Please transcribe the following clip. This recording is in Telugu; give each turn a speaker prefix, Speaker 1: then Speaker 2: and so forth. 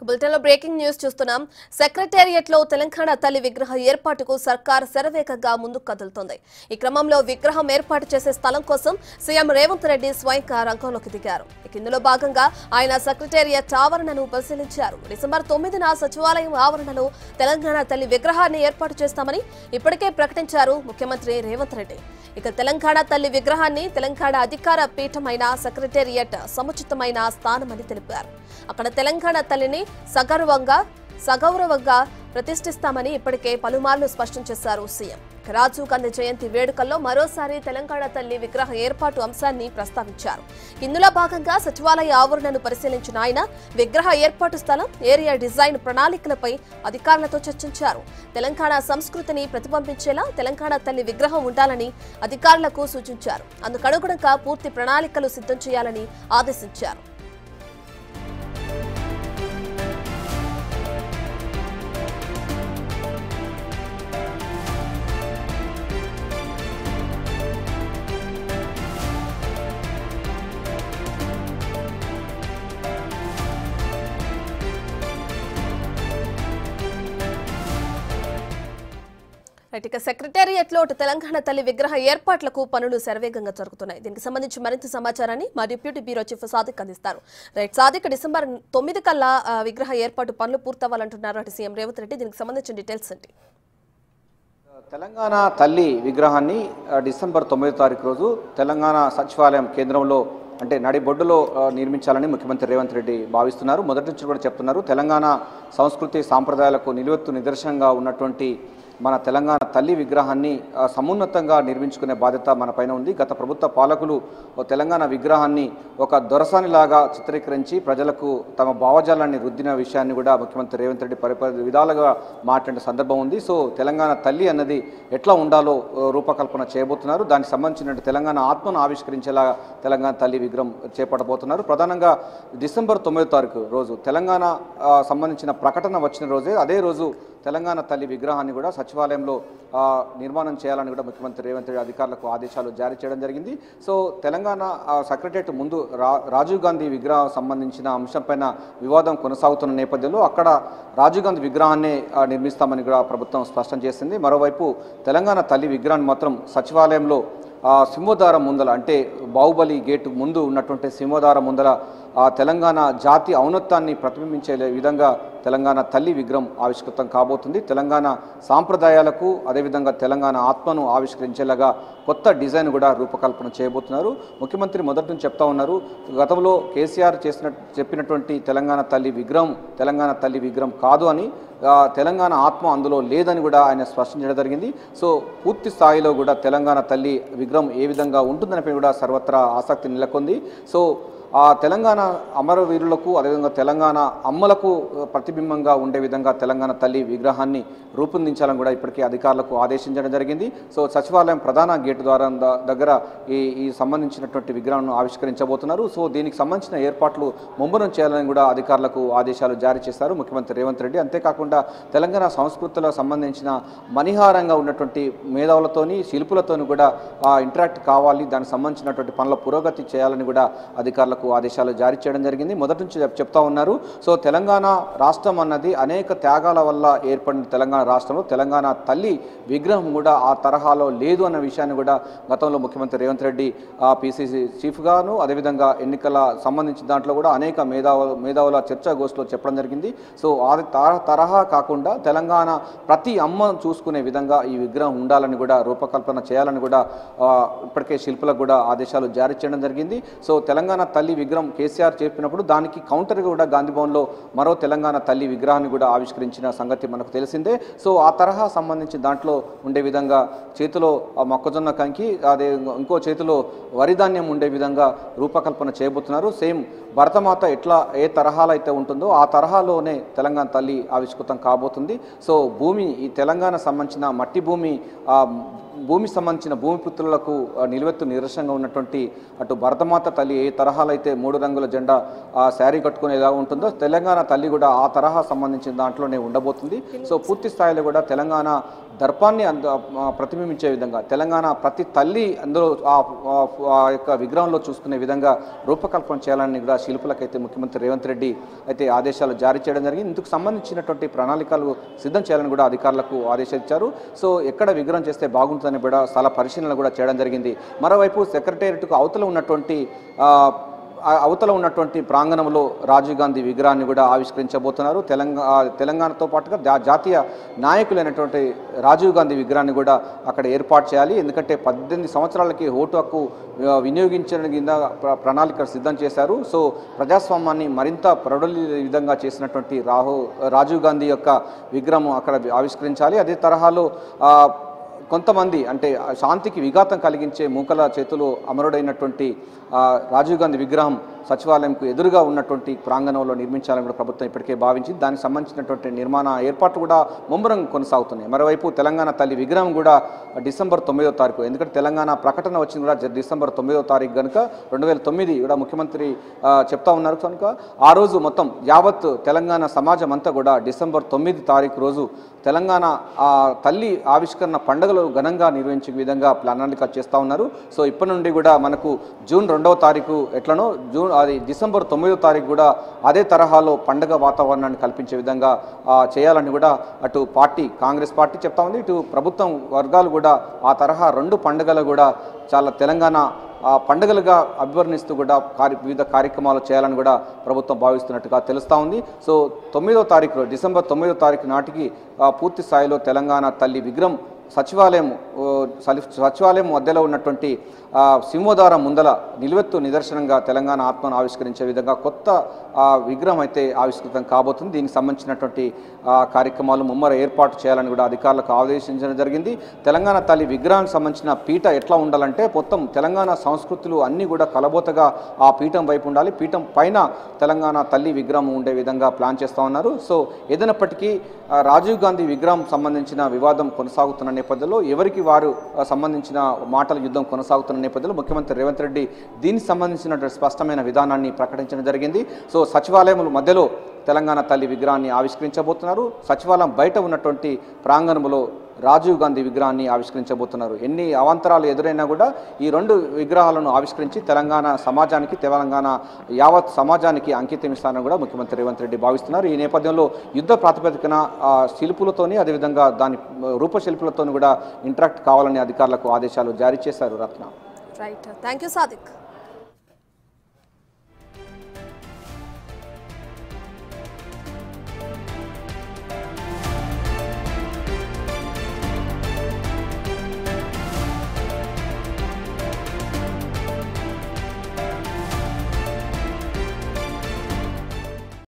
Speaker 1: బులెటిన్లో బ్రేకింగ్ న్యూస్ చూస్తున్నాం. సెక్రటేరియట్లో తెలంగాణ తల్లి విగ్రహ ఏర్పాటుకు సర్కార్ శరవేగంగా ముందుకు కదులుతోంది. ఈ క్రమంలో విగ్రహం ఏర్పాటు చేసే స్థలం కోసం సీఎం రేవంత్ రెడ్డి స్వయంగా రంగంలోకి దిగారు. ఇందులో భాగంగా ఆయన సెక్రటేరియట్ ఆవరణను పరిశీలించారు. డిసెంబర్ 9న సచివాలయం ఆవరణలో తెలంగాణ తల్లి విగ్రహాన్ని ఏర్పాటు చేస్తామని ఇప్పటికే ప్రకటించారు ముఖ్యమంత్రి రేవంత్ రెడ్డి. ఇక తెలంగాణ తల్లి విగ్రహాన్ని తెలంగాణ అధికార పీఠమైన సెక్రటేరియట్ సముచితమైన స్థానమని తెలిపారు. అక్కడ తెలంగాణ తల్లిని సగౌరవంగా ప్రతిష్ఠిస్తామని ఇప్పటికే పలుమార్లు స్పష్టం చేశారు సీఎం. రాజీవ్ గాంధీ జయంతి వేడుకల్లో మరోసారి తెలంగాణ తల్లి విగ్రహ ఏర్పాటు అంశాన్ని ప్రస్తావించారు. ఇందులో భాగంగా సచివాలయ ఆవరణను పరిశీలించిన ఆయన విగ్రహ ఏర్పాటు స్థలం, ఏరియా డిజైన్ ప్రణాళికలపై అధికారులతో చర్చించారు. తెలంగాణ సంస్కృతిని ప్రతిబింబించేలా తెలంగాణ తల్లి విగ్రహం ఉండాలని అధికారులకు సూచించారు. అందుకనుగుణంగా పూర్తి ప్రణాళికలు సిద్ధం చేయాలని ఆదేశించారు. ఇక సెక్రటేరియట్లో తెలంగాణ తల్లి విగ్రహ ఏర్పాట్లకు పనులు శరవేగంగా జరుగుతున్నాయి. దీనికి సంబంధించి మరింత సమాచారాన్ని మా డిప్యూటీ బ్యూరో చీఫ్ సాదిక్ అందిస్తారు. రైట్ సాదిక్, డిసెంబర్ 9 కల్లా విగ్రహ ఏర్పాటు పనులు పూర్తవ్వాలంటున్నారు అటు సీఎం రేవంత్ రెడ్డి. దీనికి సంబంధించిన డీటెయిల్స్ ఏంటి?
Speaker 2: తెలంగాణ తల్లి విగ్రహాన్ని డిసెంబర్ 9వ తారీఖు రోజు తెలంగాణ సచివాలయం కేంద్రంలో అంటే నడిబొడ్డులో నిర్మించాలని ముఖ్యమంత్రి రేవంత్ రెడ్డి భావిస్తున్నారు. మొదటి నుంచి కూడా చెప్తున్నారు. తెలంగాణ సంస్కృతి సాంప్రదాయాలకు నిలువెత్తు నిదర్శనంగా ఉన్నటువంటి మన తెలంగాణ తల్లి విగ్రహాన్ని సమున్నతంగా నిర్మించుకునే బాధ్యత మన పైన ఉంది. గత ప్రభుత్వ పాలకులు తెలంగాణ విగ్రహాన్ని ఒక దొరసానిలాగా చిత్రీకరించి ప్రజలకు తమ భావజాలాన్ని రుద్దిన విషయాన్ని కూడా ముఖ్యమంత్రి రేవంత్ రెడ్డి విధాలుగా మాట్లాడిన సందర్భం ఉంది. సో తెలంగాణ తల్లి అన్నది ఎట్లా ఉండాలో రూపకల్పన చేయబోతున్నారు. దానికి సంబంధించిన తెలంగాణ ఆత్మను ఆవిష్కరించేలా తెలంగాణ తల్లి విగ్రహం చేపట్టబోతున్నారు. ప్రధానంగా డిసెంబర్ 9వ తారీఖు రోజు తెలంగాణ సంబంధించిన ప్రకటన వచ్చిన రోజే అదే రోజు తెలంగాణ తల్లి విగ్రహాన్ని కూడా సచివాలయంలో నిర్మాణం చేయాలని కూడా ముఖ్యమంత్రి రేవంత్ రెడ్డి అధికారులకు ఆదేశాలు జారీ చేయడం జరిగింది. సో తెలంగాణ సెక్రటేరియట్ ముందు రాజీవ్ గాంధీ విగ్రహం సంబంధించిన అంశంపైన వివాదం కొనసాగుతున్న నేపథ్యంలో అక్కడ రాజీవ్ గాంధీ విగ్రహాన్ని నిర్మిస్తామని కూడా ప్రభుత్వం స్పష్టం చేసింది. మరోవైపు తెలంగాణ తల్లి విగ్రహాన్ని మాత్రం సచివాలయంలో సింహద్వారం ముందల అంటే బాహుబలి గేటు ముందు ఉన్నటువంటి సింహద్వారం ముందల తెలంగాణ జాతి ఔన్నత్యాన్ని ప్రతిబింబించే విధంగా తెలంగాణ తల్లి విగ్రహం ఆవిష్కృతం కాబోతుంది. తెలంగాణ సాంప్రదాయాలకు అదేవిధంగా తెలంగాణ ఆత్మను ఆవిష్కరించేలాగా కొత్త డిజైన్ కూడా రూపకల్పన చేయబోతున్నారు. ముఖ్యమంత్రి మొదటి నుంచి చెప్తా ఉన్నారు. గతంలో కేసీఆర్ చెప్పినటువంటి తెలంగాణ తల్లి విగ్రహం కాదు అని, తెలంగాణ ఆత్మ అందులో లేదని కూడా ఆయన స్పష్టం చేయడం జరిగింది. సో పూర్తి స్థాయిలో కూడా తెలంగాణ తల్లి విగ్రహం ఏ విధంగా ఉంటుందనిపై కూడా సర్వత్రా ఆసక్తి నెలకొంది. సో ఆ తెలంగాణ అమరవీరులకు అదేవిధంగా తెలంగాణ అమ్మలకు ప్రతిబింబంగా ఉండే విధంగా తెలంగాణ తల్లి విగ్రహాన్ని రూపొందించాలని కూడా ఇప్పటికే అధికారులకు ఆదేశించడం జరిగింది. సో సచివాలయం ప్రధాన గేటు ద్వారం దగ్గర ఈ సంబంధించినటువంటి విగ్రహాన్ని ఆవిష్కరించబోతున్నారు. సో దీనికి సంబంధించిన ఏర్పాట్లు ముమ్మరం చేయాలని కూడా అధికారులకు ఆదేశాలు జారీ చేశారు ముఖ్యమంత్రి రేవంత్ రెడ్డి. అంతేకాకుండా తెలంగాణ సంస్కృతిలో సంబంధించిన మణిహారంగా ఉన్నటువంటి మేధావులతోని శిల్పులతోని కూడా ఇంటరాక్ట్ కావాలి, దానికి సంబంధించినటువంటి పనుల పురోగతి చేయాలని కూడా అధికారులకు ఆదేశాలు జారీ చేయడం జరిగింది. మొదటి నుంచి చెప్తా ఉన్నారు. సో తెలంగాణ రాష్ట్రం అన్నది అనేక త్యాగాల వల్ల ఏర్పడిన తెలంగాణ రాష్ట్రంలో తెలంగాణ తల్లి విగ్రహం కూడా ఆ తరహాలో లేదు అన్న విషయాన్ని కూడా గతంలో ముఖ్యమంత్రి రేవంత్ రెడ్డి పిసిసి చీఫ్గాను అదేవిధంగా ఎన్నికల సంబంధించిన దాంట్లో కూడా అనేక మేధావుల చర్చా గోష్ఠిలో చెప్పడం జరిగింది. సో ఆ తరహా కాకుండా తెలంగాణ ప్రతి అమ్మను చూసుకునే విధంగా ఈ విగ్రహం ఉండాలని కూడా రూపకల్పన చేయాలని కూడా ఇప్పటికే శిల్పులకు కూడా ఆదేశాలు జారీ చేయడం జరిగింది. సో తెలంగాణ తల్లి విగ్రహం కేసీఆర్ చెప్పినప్పుడు దానికి కౌంటర్గా కూడా గాంధీభవన్లో మరో తెలంగాణ తల్లి విగ్రహాన్ని కూడా ఆవిష్కరించిన సంగతి మనకు తెలిసిందే. సో ఆ తరహా సంబంధించి దాంట్లో ఉండే విధంగా చేతిలో మొక్కజొన్న కంకి అదే ఇంకో చేతిలో వరిధాన్యం ఉండే విధంగా రూపకల్పన చేయబోతున్నారు. సేమ్ భరతమాత ఎట్లా ఏ తరహాలో అయితే ఉంటుందో ఆ తరహాలోనే తెలంగాణ తల్లి ఆవిష్కృతం కాబోతుంది. సో ఈ తెలంగాణ సంబంధించిన మట్టి భూమి సంబంధించిన భూమిపుత్రులకు నిలువెత్తు నిదర్శనంగా ఉన్నటువంటి అటు భరతమాత తల్లి ఏ తరహాలో అయితే 3 రంగుల జెండా శారీ కట్టుకుని ఎలా ఉంటుందో తెలంగాణ తల్లి కూడా ఆ తరహా సంబంధించిన దాంట్లోనే ఉండబోతుంది. సో పూర్తి స్థాయిలో కూడా తెలంగాణ దర్పాన్ని ప్రతిబింబించే విధంగా తెలంగాణ ప్రతి తల్లి అందులో ఆ యొక్క విగ్రహంలో చూసుకునే విధంగా రూపకల్పన చేయాలని కూడా శిల్పులకైతే ముఖ్యమంత్రి రేవంత్ రెడ్డి అయితే ఆదేశాలు జారీ చేయడం జరిగింది. ఇందుకు సంబంధించినటువంటి ప్రణాళికలు సిద్ధం చేయాలని కూడా అధికారులకు ఆదేశించారు. సో ఎక్కడ విగ్రహం చేస్తే బాగుంటుందని కూడా స్థల పరిశీలన కూడా చేయడం జరిగింది. మరోవైపు సెక్రటేరియట్కు అవతల ఉన్నటువంటి ప్రాంగణంలో రాజీవ్ గాంధీ విగ్రహాన్ని కూడా ఆవిష్కరించబోతున్నారు. తెలంగాణతో పాటుగా జాతీయ నాయకులైనటువంటి రాజీవ్ గాంధీ విగ్రహాన్ని కూడా అక్కడ ఏర్పాటు చేయాలి. ఎందుకంటే 18 సంవత్సరాలకి ఓటు హక్కు వినియోగించడం కింద ప్రణాళిక సిద్ధం చేశారు. సో ప్రజాస్వామ్యాన్ని మరింత ప్రొడలి విధంగా చేసినటువంటి రాజీవ్ గాంధీ యొక్క విగ్రహం అక్కడ ఆవిష్కరించాలి. అదే తరహాలో కొంతమంది అంటే శాంతికి విఘాతం కలిగించే మూకల చేతులు అమరుడైనటువంటి రాజీవ్ గాంధీ విగ్రహం సచివాలయంకు ఎదురుగా ఉన్నటువంటి ప్రాంగణంలో నిర్మించాలని కూడా ప్రభుత్వం ఇప్పటికే భావించింది. దానికి సంబంధించినటువంటి నిర్మాణ ఏర్పాట్లు కూడా ముమ్మరం కొనసాగుతున్నాయి. మరోవైపు తెలంగాణ తల్లి విగ్రహం కూడా డిసెంబర్ 9వ తారీఖు, ఎందుకంటే తెలంగాణ ప్రకటన వచ్చింది కూడా డిసెంబర్ 9వ తారీఖు కనుక 2009 కూడా ముఖ్యమంత్రి చెప్తా ఉన్నారు కనుక ఆ రోజు మొత్తం యావత్ తెలంగాణ సమాజం అంతా కూడా డిసెంబర్ 9 తారీఖు రోజు తెలంగాణ తల్లి ఆవిష్కరణ పండుగలు ఘనంగా నిర్వహించే విధంగా ప్రణాళిక చేస్తూ ఉన్నారు. సో ఇప్పటి నుండి కూడా మనకు జూన్ 2వ తారీఖు ఎట్లనో డిసెంబర్ 9వ తారీఖు కూడా అదే తరహాలో పండుగ వాతావరణాన్ని కల్పించే విధంగా చేయాలని కూడా అటు కాంగ్రెస్ పార్టీ చెప్తా ఉంది, ఇటు ప్రభుత్వం వర్గాలు కూడా ఆ తరహా 2 పండుగలు కూడా చాలా తెలంగాణ పండుగలుగా అభివర్ణిస్తూ కూడా వివిధ కార్యక్రమాలు చేయాలని కూడా ప్రభుత్వం భావిస్తున్నట్టుగా తెలుస్తూ ఉంది. సో 9వ తారీఖు డిసెంబర్ 9వ తారీఖు నాటికి పూర్తి స్థాయిలో తెలంగాణ తల్లి విగ్రహం సచివాలయం మధ్యలో ఉన్నటువంటి సింహోదారం ముందల నిలువెత్తు నిదర్శనంగా తెలంగాణ ఆత్మను ఆవిష్కరించే విధంగా కొత్త విగ్రహం అయితే ఆవిష్కృతం కాబోతుంది. దీనికి సంబంధించినటువంటి కార్యక్రమాలు ముమ్మర ఏర్పాటు చేయాలని కూడా అధికారులకు ఆదేశించడం జరిగింది. తెలంగాణ తల్లి విగ్రహానికి సంబంధించిన పీఠ ఎట్లా ఉండాలంటే మొత్తం తెలంగాణ సంస్కృతులు అన్నీ కూడా కలబోతగా ఆ పీఠం వైపు ఉండాలి. పీఠం పైన తెలంగాణ తల్లి విగ్రహం ఉండే విధంగా ప్లాన్ చేస్తూ ఉన్నారు. సో ఏదైనప్పటికీ రాజీవ్ గాంధీ విగ్రహం సంబంధించిన వివాదం కొనసాగుతున్న నేపథ్యంలో ఎవరికి వారు సంబంధించిన మాటల యుద్ధం కొనసాగుతున్న నేపథ్యంలో ముఖ్యమంత్రి రేవంత్ రెడ్డి దీనికి సంబంధించిన స్పష్టమైన విధానాన్ని ప్రకటించడం జరిగింది. సో సచివాలయం మధ్యలో తెలంగాణ తల్లి విగ్రహాన్ని ఆవిష్కరించబోతున్నారు. సచివాలయం బయట ఉన్నటువంటి ప్రాంగణంలో రాజీవ్ గాంధీ విగ్రహాన్ని ఆవిష్కరించబోతున్నారు. ఎన్ని అవాంతరాలు ఎదురైనా కూడా ఈ 2 విగ్రహాలను ఆవిష్కరించి తెలంగాణ సమాజానికి యావత్ సమాజానికి అంకితం ఇస్తానని కూడా ముఖ్యమంత్రి రేవంత్ రెడ్డి భావిస్తున్నారు. ఈ నేపథ్యంలో యుద్ధ ప్రాతిపదికన శిల్పులతోని అదేవిధంగా దాని రూపశిల్పులతో కూడా ఇంటరాక్ట్ కావాలని అధికారులకు ఆదేశాలు జారీ చేశారు. Ratna.
Speaker 1: Right, thank you Sadiq.